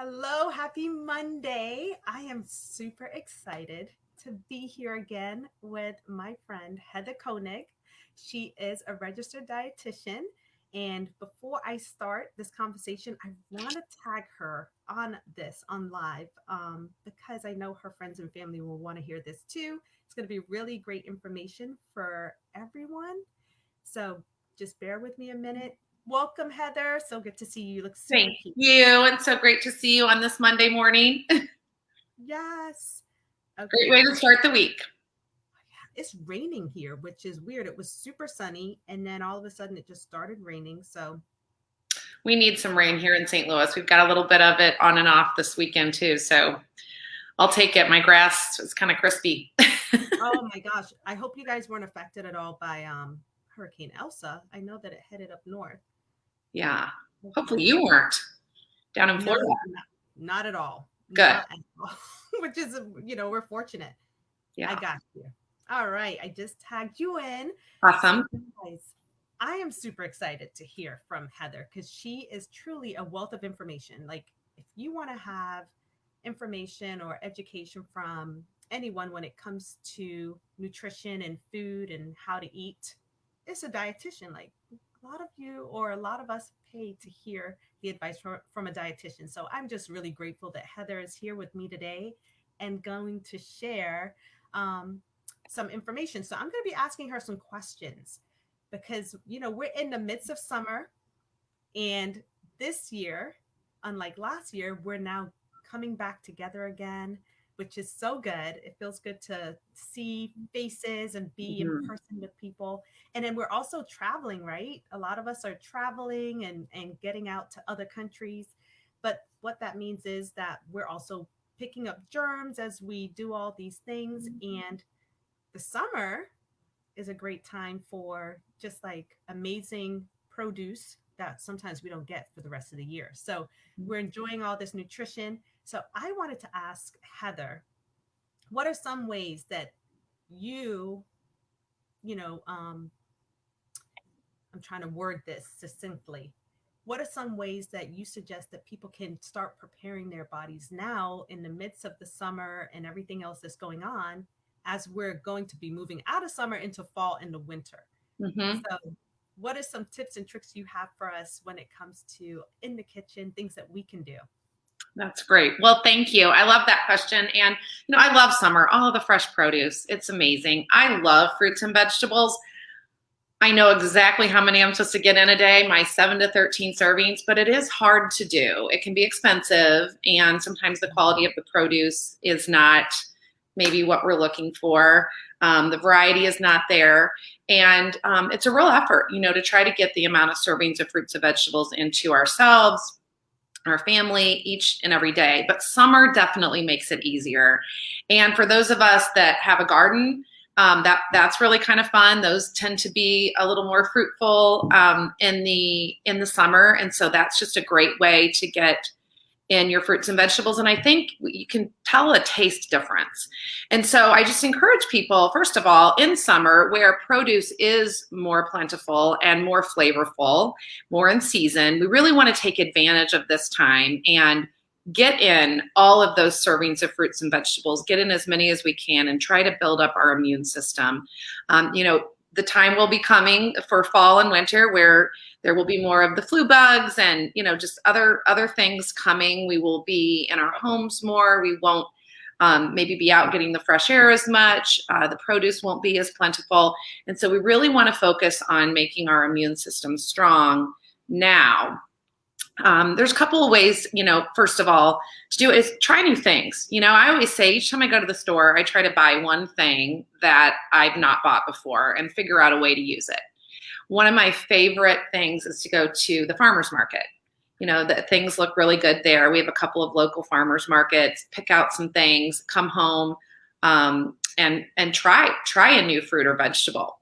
Hello, happy Monday. I am super excited to be here again with my friend Heather Koenig. She is a registered dietitian. And before I start this conversation, I want to tag her on this on live because I know her friends and family will want to hear this too. It's going to be really great information for everyone. So just bear with me a minute. Welcome, Heather. So good to see you. You look super Thank cute. you. And so great to see you on this Monday morning. Yes. Great Okay. way to start the week. It's raining here, which is weird. It was super sunny, and then all of a sudden it just started raining. So, We need some rain here in St. Louis. We've got a little bit of it on and off this weekend too. So I'll take it. My grass is kind of crispy. oh my gosh, I hope you guys weren't affected at all by Hurricane Elsa. I know that it headed up north. Yeah. Hopefully Okay. you weren't down in No, Florida. not at all. Good. Not at all. Which is, we're fortunate. I Yeah. got you. All right. I just tagged you in. So, Awesome. guys, I am super excited to hear from Heather because she is truly a wealth of information. Like, if you want to have information or education from anyone when it comes to nutrition and food and how to eat, it's a dietitian. Like, a lot of you or a lot of us pay to hear the advice from a dietitian. So I'm just really grateful that Heather is here with me today and going to share some information. So I'm going to be asking her some questions because, we're in the midst of summer. And this year, unlike last year, we're now coming back together again, which is so good. It feels good to see faces and be in Mhm. person with people. And then we're also traveling, right? A lot of us are traveling and getting out to other countries. But what that means is that we're also picking up germs as we do all these things. And the summer is a great time for just like amazing produce that sometimes we don't get for the rest of the year. So we're enjoying all this nutrition. So I wanted to ask Heather, what are some ways that you, you know, um, I'm trying to word this succinctly. What are some ways that you suggest that people can start preparing their bodies now in the midst of the summer and everything else that's going on as we're going to be moving out of summer into fall and the winter? Mhm. So, what are some tips and tricks you have for us when it comes to in the kitchen, things that we can do? That's great. Well, thank you. I love that question. And, I love summer, all the fresh produce. It's amazing. I love fruits and vegetables. I know exactly how many I'm supposed to get in a day, my 7 to 13 servings, but it is hard to do. It can be expensive, and sometimes the quality of the produce is not maybe what we're looking for. The variety is not there. And it's a real effort, to try to get the amount of servings of fruits and vegetables into ourselves, our family, each and every day. But summer definitely makes it easier. And for those of us that have a garden, that's really kind of fun. Those tend to be a little more fruitful in the summer, and so that's just a great way to get in your fruits and vegetables. And I think you can tell a taste difference. And so I just encourage people, first of all, in summer where produce is more plentiful and more flavorful, more in season, we really want to take advantage of this time and get in all of those servings of fruits and vegetables, get in as many as we can, and try to build up our immune system. The time will be coming for fall and winter where there will be more of the flu bugs and just other things coming. We will be in our homes more. We won't maybe be out getting the fresh air as much. The produce won't be as plentiful, and so we really want to focus on making our immune system strong now. There's a couple of ways, first of all, to do it is try new things. I always say each time I go to the store, I try to buy one thing that I've not bought before and figure out a way to use it. One of my favorite things is to go to the farmer's market. The things look really good there. We have a couple of local farmers markets, pick out some things, come home, and try a new fruit or vegetable.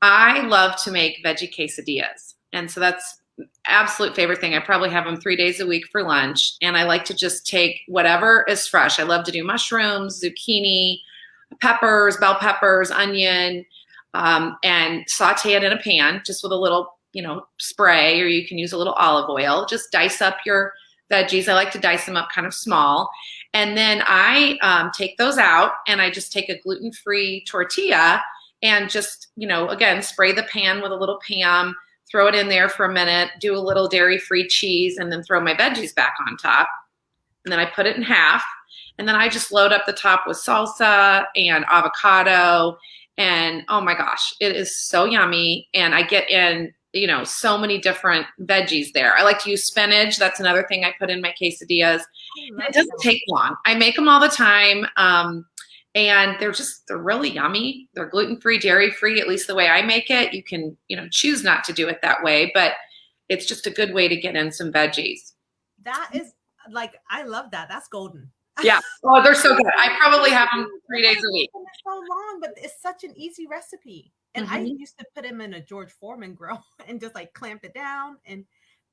I love to make veggie quesadillas. And so that's absolute favorite thing. I probably have them 3 days a week for lunch. And I like to just take whatever is fresh. I love to do mushrooms, zucchini, peppers, bell peppers, onion, and saute it in a pan just with a little, spray, or you can use a little olive oil. Just dice up your veggies. I like to dice them up kind of small. And then I take those out and I just take a gluten-free tortilla and just, again, spray the pan with a little Pam, throw it in there for a minute, do a little dairy-free cheese, and then throw my veggies back on top. And then I put it in half. And then I just load up the top with salsa and avocado. And oh my gosh, it is so yummy. And I get in, so many different veggies there. I like to use spinach. That's another thing I put in my quesadillas. It doesn't take long. I make them all the time. And they're really yummy. They're gluten-free, dairy-free, at least the way I make it. You can, choose not to do it that way, but it's just a good way to get in some veggies. That is I love that. That's golden. Yeah. Oh, they're so good. I probably have them 3 days a week. So long, but it's such an easy recipe. And I used to put them in a George Foreman grill and just clamp it down.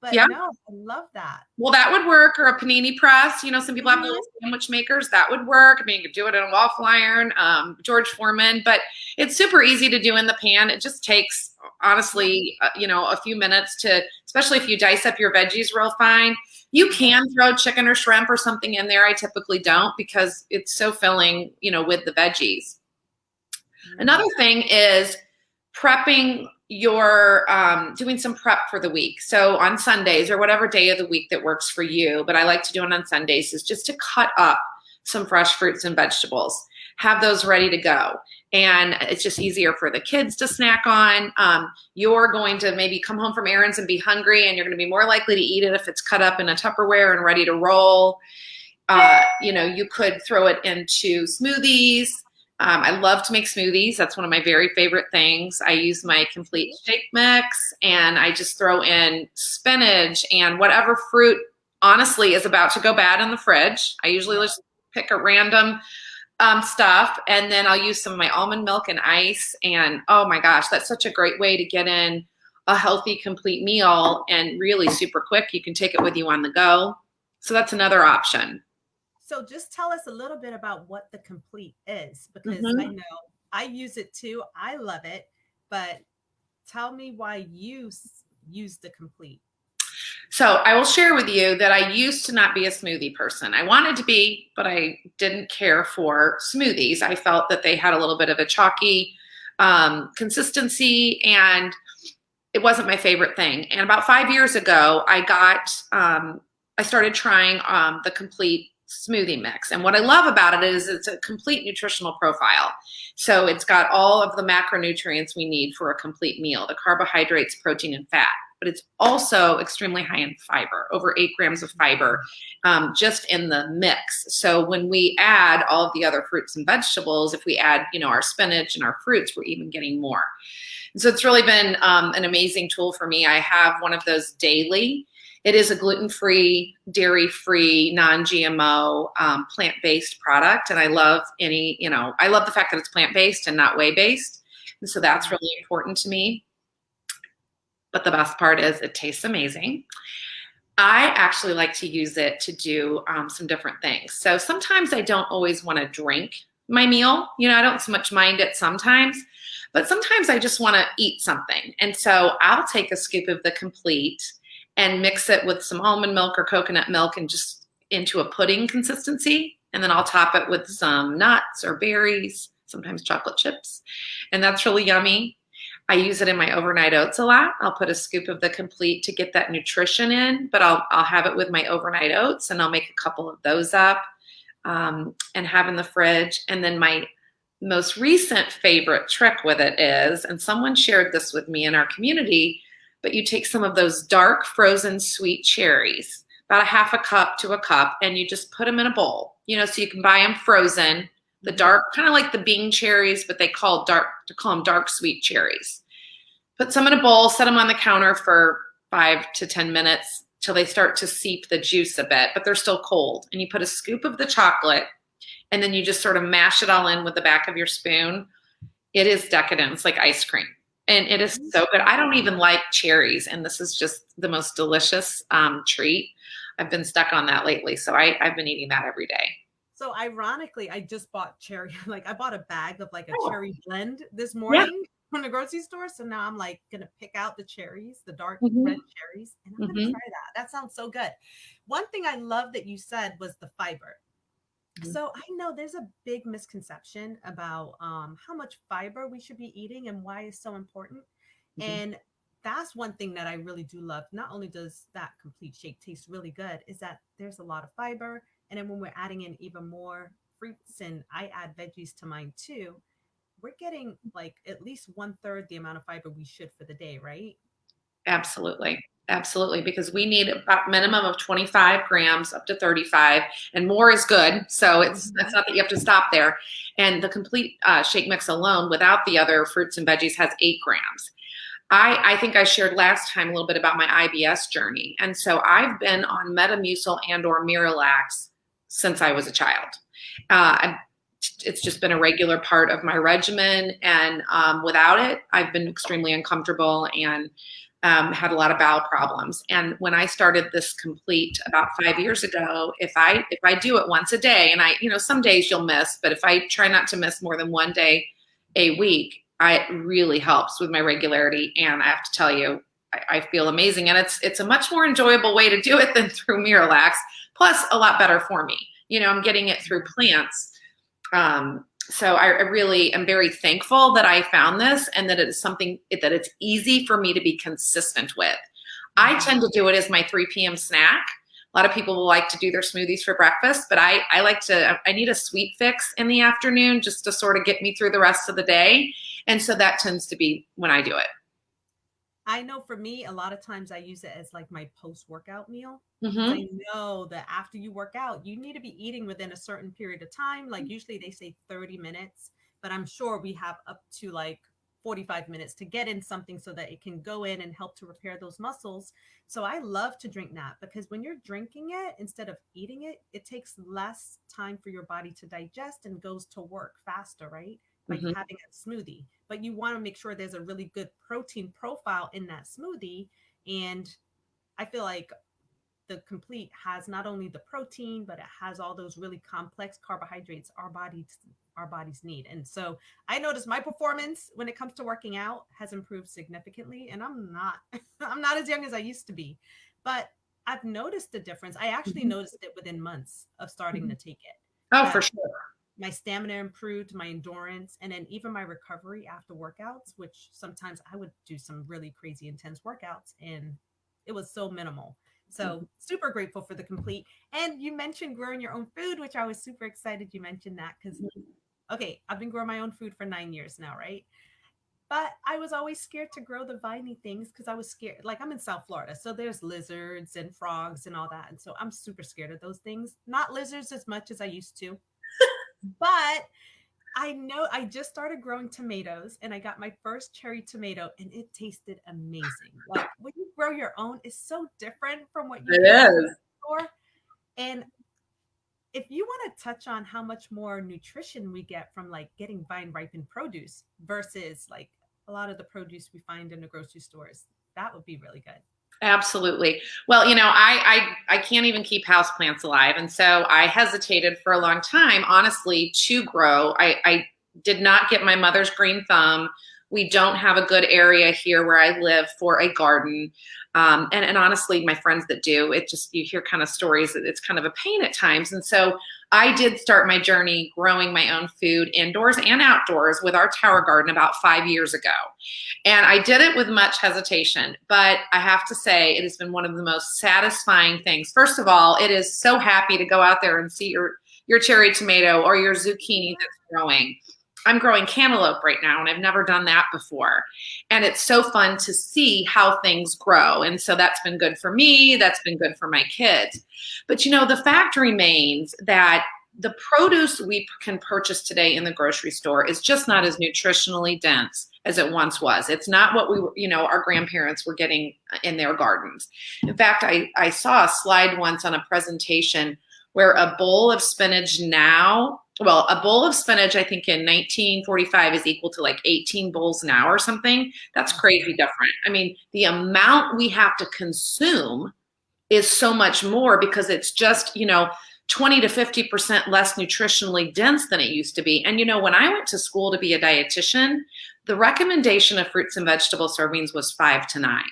But no, I love that. Well, that would work, or a panini press. Some people have those sandwich makers. That would work. I mean, you could do it in a waffle iron, George Foreman, but it's super easy to do in the pan. It just takes, honestly, a few minutes to, especially if you dice up your veggies real fine. You can throw chicken or shrimp or something in there. I typically don't because it's so filling, with the veggies. Another thing is prepping your doing some prep for the week. So on Sundays or whatever day of the week that works for you, but I like to do it on Sundays, is just to cut up some fresh fruits and vegetables, have those ready to go. And it's just easier for the kids to snack on. You're going to maybe come home from errands and be hungry, and you're going to be more likely to eat it if it's cut up in a Tupperware and ready to roll. You could throw it into smoothies. I love to make smoothies. That's one of my very favorite things. I use my complete shake mix, and I just throw in spinach and whatever fruit, honestly, is about to go bad in the fridge. I usually just pick a random stuff, and then I'll use some of my almond milk and ice. And oh my gosh, that's such a great way to get in a healthy, complete meal, and really super quick. You can take it with you on the go. So that's another option. So just tell us a little bit about what the complete is, because I know I use it too. I love it, but tell me why you use the complete. So I will share with you that I used to not be a smoothie person. I wanted to be, but I didn't care for smoothies. I felt that they had a little bit of a chalky consistency, and it wasn't my favorite thing. And about 5 years ago, I started trying the complete smoothie mix. And what I love about it is it's a complete nutritional profile. So it's got all of the macronutrients we need for a complete meal, the carbohydrates, protein, and fat. But it's also extremely high in fiber, over 8 grams of fiber, just in the mix. So when we add all of the other fruits and vegetables, if we add, our spinach and our fruits, we're even getting more. And so it's really been an amazing tool for me. I have one of those daily. It is a gluten-free, dairy-free, non-GMO, plant-based product. And I love I love the fact that it's plant-based and not whey-based. And so that's really important to me. But the best part is it tastes amazing. I actually like to use it to do some different things. So sometimes I don't always want to drink my meal. I don't so much mind it sometimes, but sometimes I just want to eat something. And so I'll take a scoop of the complete and mix it with some almond milk or coconut milk and just into a pudding consistency. And then I'll top it with some nuts or berries, sometimes chocolate chips. And that's really yummy. I use it in my overnight oats a lot. I'll put a scoop of the complete to get that nutrition in, but I'll have it with my overnight oats, and I'll make a couple of those up and have in the fridge. And then my most recent favorite trick with it is, and someone shared this with me in our community, but you take some of those dark frozen sweet cherries, about a half a cup to a cup, and you just put them in a bowl, so you can buy them frozen. The dark, kind of like the Bing cherries, but they call them dark sweet cherries. Put some in a bowl, set them on the counter for 5 to 10 minutes till they start to seep the juice a bit, but they're still cold. And you put a scoop of the chocolate, and then you just sort of mash it all in with the back of your spoon. It is decadent. It's like ice cream. And it is so good. I don't even like cherries, and this is just the most delicious treat. I've been stuck on that lately, so I've been eating that every day. So ironically, I just bought cherry. I bought a bag of a cherry blend this morning from the grocery store. So now I'm going to pick out the cherries, the dark red cherries, and I'm going to try that sounds so good. One thing I love that you said was the fiber. So I know there's a big misconception about how much fiber we should be eating and why it's so important. Mhm. And that's one thing that I really do love. Not only does that complete shake taste really good, is that there's a lot of fiber. And then when we're adding in even more fruits, and I add veggies to mine too, we're getting like at least one third the amount of fiber we should for the day, right? Absolutely. Absolutely. Because we need about minimum of 25 grams up to 35, and more is good. So it's Mhm. not that you have to stop there. And the complete shake mix alone without the other fruits and veggies has 8 grams. I think I shared last time a little bit about my IBS journey. And so I've been on Metamucil and or Miralax since I was a child. It's just been a regular part of my regimen. And without it, I've been extremely uncomfortable and had a lot of bowel problems. And when I started this complete about 5 years ago, if I do it once a day, and some days you'll miss, but if I try not to miss more than one day a week, it really helps with my regularity. And I have to tell you, I feel amazing. And it's a much more enjoyable way to do it than through Miralax, plus a lot better for me. I'm getting it through plants. So I really am very thankful that I found this and that it's something that it's easy for me to be consistent with. I Mhm. tend to do it as my 3 p.m. snack. A lot of people will like to do their smoothies for breakfast, but I need a sweet fix in the afternoon just to sort of get me through the rest of the day. And so that tends to be when I do it. I know for me, a lot of times I use it as like my post workout meal because Mm-hmm. I know that after you work out, you need to be eating within a certain period of time. Like usually they say 30 minutes, but I'm sure we have up to like 45 minutes to get in something so that it can go in and help to repair those muscles. So I love to drink that because when you're drinking it instead of eating it, it takes less time for your body to digest and goes to work faster, right? By Mm-hmm. having a smoothie, but you want to make sure there's a really good protein profile in that smoothie. And I feel like the complete has not only the protein, but it has all those really complex carbohydrates our bodies need. And so I noticed my performance when it comes to working out has improved significantly. And I'm not I'm not as young as I used to be, but I've noticed the difference. I actually Mm-hmm. noticed it within months of starting to take it. Oh, for That sure. my stamina improved, my endurance, and then even my recovery after workouts, which sometimes I would do some really crazy intense workouts and it was so minimal. So super grateful for the complete. And you mentioned growing your own food, which I was super excited you mentioned that because okay, I've been growing my own food for 9 years now, right? But I was always scared to grow the viney things because I was scared. Like I'm in South Florida, so there's lizards and frogs and all that. And so I'm super scared of those things. Not lizards as much as I used to, but I know I just started growing tomatoes and I got my first cherry tomato and it tasted amazing. Like when you grow your own, it's so different from what you It get from the is. store. And if you want to touch on how much more nutrition we get from like getting vine ripened produce versus like a lot of the produce we find in the grocery stores, that would be really good. Absolutely. Well, I can't even keep houseplants alive. And so I hesitated for a long time, honestly, to grow. I did not get my mother's green thumb. We don't have a good area here where I live for a garden. And honestly, my friends that do, you hear kind of stories that it's kind of a pain at times. And so I did start my journey growing my own food indoors and outdoors with our tower garden about 5 years ago. And I did it with much hesitation, but I have to say it has been one of the most satisfying things. First of all, it is so happy to go out there and see your cherry tomato or your zucchini that's growing. I'm growing cantaloupe right now, and I've never done that before. And it's so fun to see how things grow. And so that's been good for me. That's been good for my kids. But the fact remains that the produce we can purchase today in the grocery store is just not as nutritionally dense as it once was. It's not what our grandparents were getting in their gardens. In fact, I saw a slide once on a presentation where a bowl of spinach now, well, a bowl of spinach, I think in 1945 is equal to like 18 bowls now or something. That's crazy different. I mean, the amount we have to consume is so much more because it's just, 20 to 50% less nutritionally dense than it used to be. And, when I went to school to be a dietitian, the recommendation of fruits and vegetable servings was 5 to 9.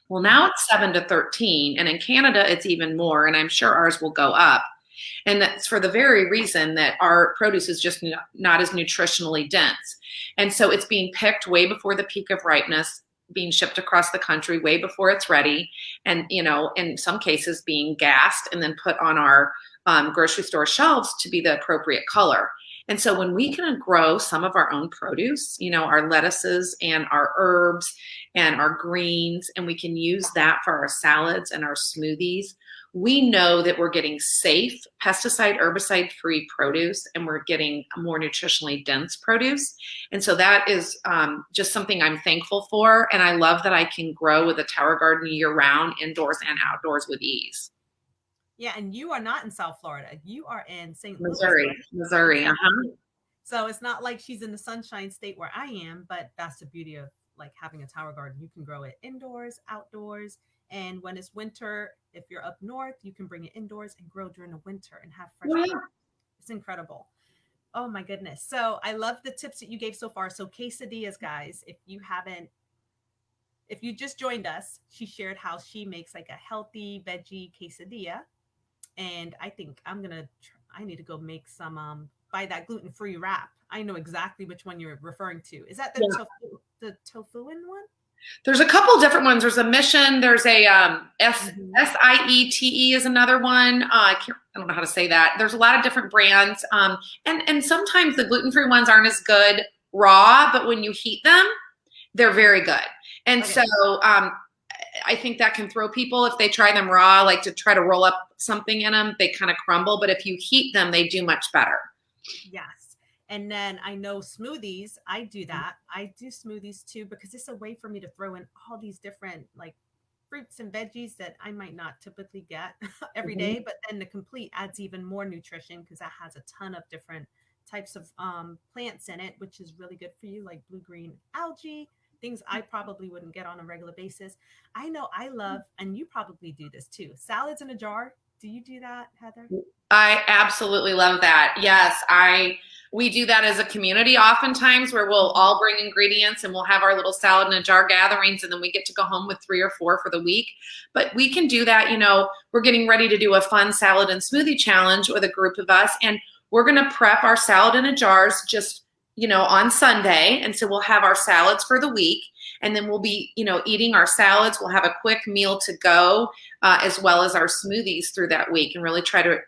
Well, now it's 7 to 13, and in Canada, it's even more, and I'm sure ours will go up. And that's for the very reason that our produce is just not as nutritionally dense. And so it's being picked way before the peak of ripeness, being shipped across the country way before it's ready. And, in some cases being gassed and then put on our grocery store shelves to be the appropriate color. And so when we can grow some of our own produce, our lettuces and our herbs and our greens, and we can use that for our salads and our smoothies, we know that we're getting safe, pesticide, herbicide-free produce, and we're getting more nutritionally dense produce. And so that is just something I'm thankful for. And I love that I can grow with a tower garden year-round, indoors and outdoors with ease. Yeah, and you are not in South Florida. You are in St. Louis, Missouri, right? Missouri. Exactly. So it's not like she's in the Sunshine State where I am, but that's the beauty of like having a tower garden. You can grow it indoors, outdoors, and when it's winter, if you're up north, you can bring it indoors and grow during the winter and have fresh Yeah. fruit. It's incredible. Oh my goodness. So I love the tips that you gave so far. So quesadillas, guys, if you just joined us, she shared how she makes like a healthy veggie quesadilla. And I think I need to go make some, buy that gluten-free wrap. I know exactly which one you're referring to. Is that Yeah. the tofuin one? There's a couple different ones. There's a Mission. There's a Mhm. SIETE is another one. I don't know how to say that. There's a lot of different brands, and sometimes the gluten-free ones aren't as good raw, but when you heat them, they're very good. And Okay. so I think that can throw people if they try them raw, like to try to roll up something in them, they kind of crumble. But if you heat them, they do much better. Yes. And then I know smoothies. I do that. I do smoothies too because it's a way for me to throw in all these different like fruits and veggies that I might not typically get every Mhm. day. But then the complete adds even more nutrition because that has a ton of different types of plants in it, which is really good for you, like blue green algae, things I probably wouldn't get on a regular basis. I know I love, and you probably do this too, salads in a jar. Do you do that, Heather? I absolutely love that. Yes, we do that as a community oftentimes where we'll Mhm. all bring ingredients and we'll have our little salad in a jar gatherings and then we get to go home with 3 or 4 for the week. But we can do that, we're getting ready to do a fun salad and smoothie challenge with a group of us and we're going to prep our salad in a jars just, on Sunday. And so we'll have our salads for the week and then we'll be, eating our salads. We'll have a quick meal to go as well as our smoothies through that week and really try to,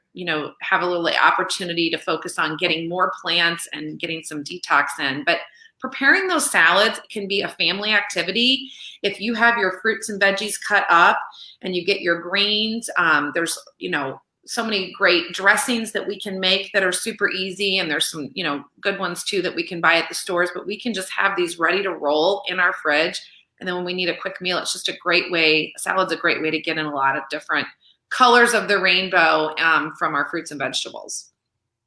have a little opportunity to focus on getting more plants and getting some detox in. But preparing those salads can be a family activity. If you have your fruits and veggies cut up and you get your greens, there's, so many great dressings that we can make that are super easy. And there's some, good ones too that we can buy at the stores, but we can just have these ready to roll in our fridge. And then when we need a quick meal, it's just a great way. Salad's a great way to get in a lot of different colors of the rainbow from our fruits and vegetables.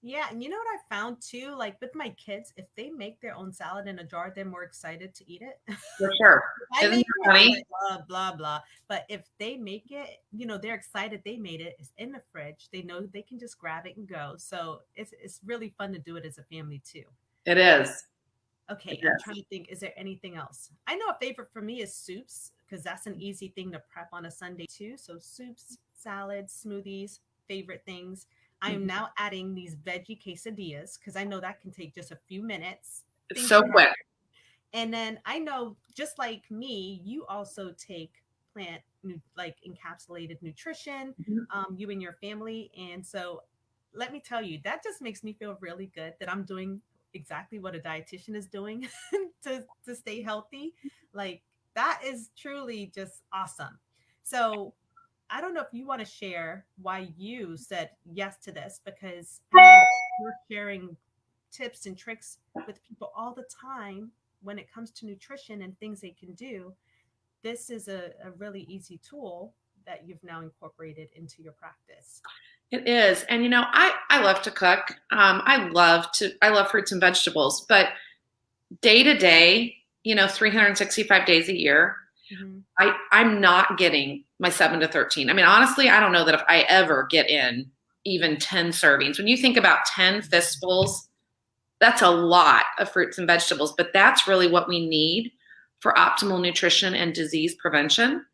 Yeah, and you know what I found too? Like with my kids, if they make their own salad in a jar, they're more excited to eat it. For sure. I Isn't make that it, I'm funny? like, blah, blah. But if they make it, they're excited they made it. It's in the fridge. They know they can just grab it and go. So it's really fun to do it as a family too. It is. It Okay, I'm trying is. to think, is there anything else? I know a favorite for me is soups because that's an easy thing to prep on a Sunday too. So soups, salads, smoothies, favorite things. I am Mhm. now adding these veggie quesadillas because I know that can take just a few minutes. It's Things so to have. quick. And then I know, just like me, you also take like encapsulated nutrition, Mhm. you and your family. And so let me tell you, that just makes me feel really good that I'm doing exactly what a dietitian is doing to stay healthy. Like that is truly just awesome. So I don't know if you want to share why you said yes to this because I know you're sharing tips and tricks with people all the time when it comes to nutrition and things they can do. This is a really easy tool that you've now incorporated into your practice. It is. And I love to cook. I love fruits and vegetables, but day to day, 365 days a year, Mhm. I'm not getting my 7 to 13. I mean, honestly, I don't know that if I ever get in even 10 servings. When you think about 10 fistfuls, that's a lot of fruits and vegetables, but that's really what we need for optimal nutrition and disease prevention.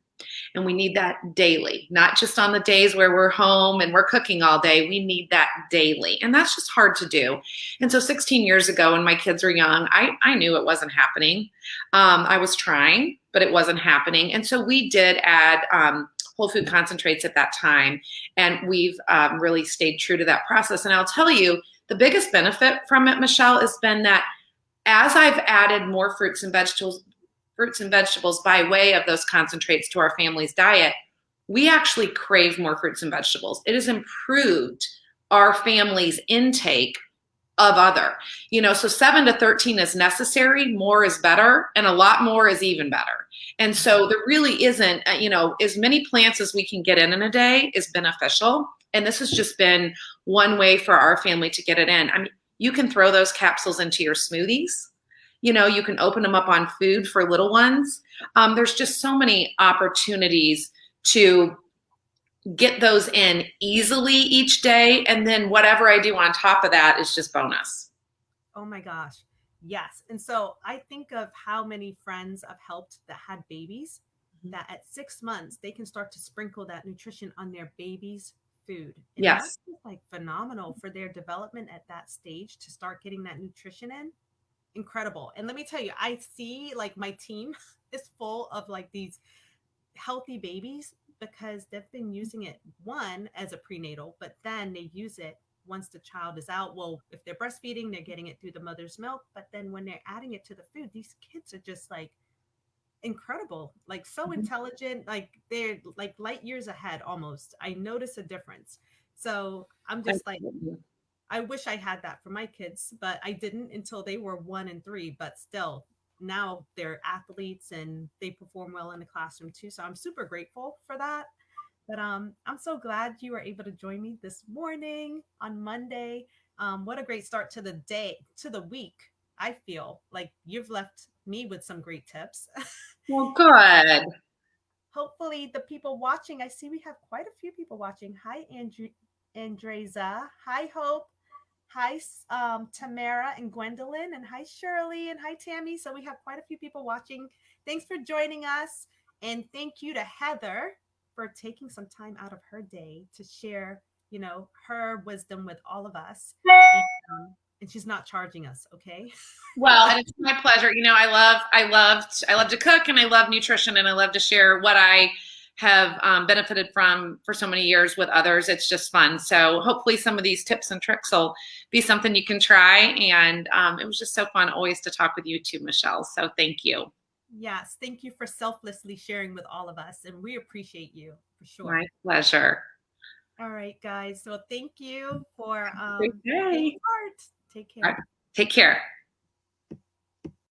And we need that daily, not just on the days where we're home and we're cooking all day. We need that daily. And that's just hard to do. And so 16 years ago, when my kids were young, I knew it wasn't happening. I was trying, but it wasn't happening. And so we did add whole food concentrates at that time. And we've really stayed true to that process. And I'll tell you, the biggest benefit from it, Michelle, has been that as I've added more fruits and vegetables by way of those concentrates to our family's diet, we actually crave more fruits and vegetables. It has improved our family's intake of other. So 7 to 13 is necessary, more is better, and a lot more is even better. And so there really isn't, as many plants as we can get in a day is beneficial. And this has just been one way for our family to get it in. I mean, you can throw those capsules into your smoothies. You can open them up on food for little ones. There's just so many opportunities to get those in easily each day. And then whatever I do on top of that is just bonus. Oh my gosh. Yes. And so I think of how many friends I've helped that had babies, that at 6 months, they can start to sprinkle that nutrition on their baby's food. And that's Yes. just like phenomenal for their development at that stage to start getting that nutrition in. Incredible. And let me tell you, I see like my team is full of like these healthy babies because they've been using it one as a prenatal, but then they use it once the child is out. Well, if they're breastfeeding, they're getting it through the mother's milk, but then when they're adding it to the food, these kids are just like incredible, like so intelligent, like they're like light years ahead almost. I notice a difference. So I'm just like, I wish I had that for my kids, but I didn't until they were 1 and 3. But still, now they're athletes and they perform well in the classroom too. So I'm super grateful for that. But I'm so glad you were able to join me this morning on Monday. What a great start to the day, to the week. I feel like you've left me with some great tips. Well, good. Hopefully, the people watching, I see we have quite a few people watching. Hi, Andreza. Hi, Hope. Hi, Tamara and Gwendolyn, and hi, Shirley, and hi, Tammy. So we have quite a few people watching. Thanks for joining us. And thank you to Heather for taking some time out of her day to share, her wisdom with all of us. And she's not charging us, okay? Well, and it's my pleasure. I love to cook, and I love nutrition, and I love to share what I have benefited from for so many years with others. It's just fun. So hopefully some of these tips and tricks will be something you can try. And it was just so fun always to talk with you too, Michelle. So thank you. Yes, thank you for selflessly sharing with all of us. And we appreciate you for sure. My pleasure. All right, guys. So thank you for Good taking day. part. Take All care. right. Take care.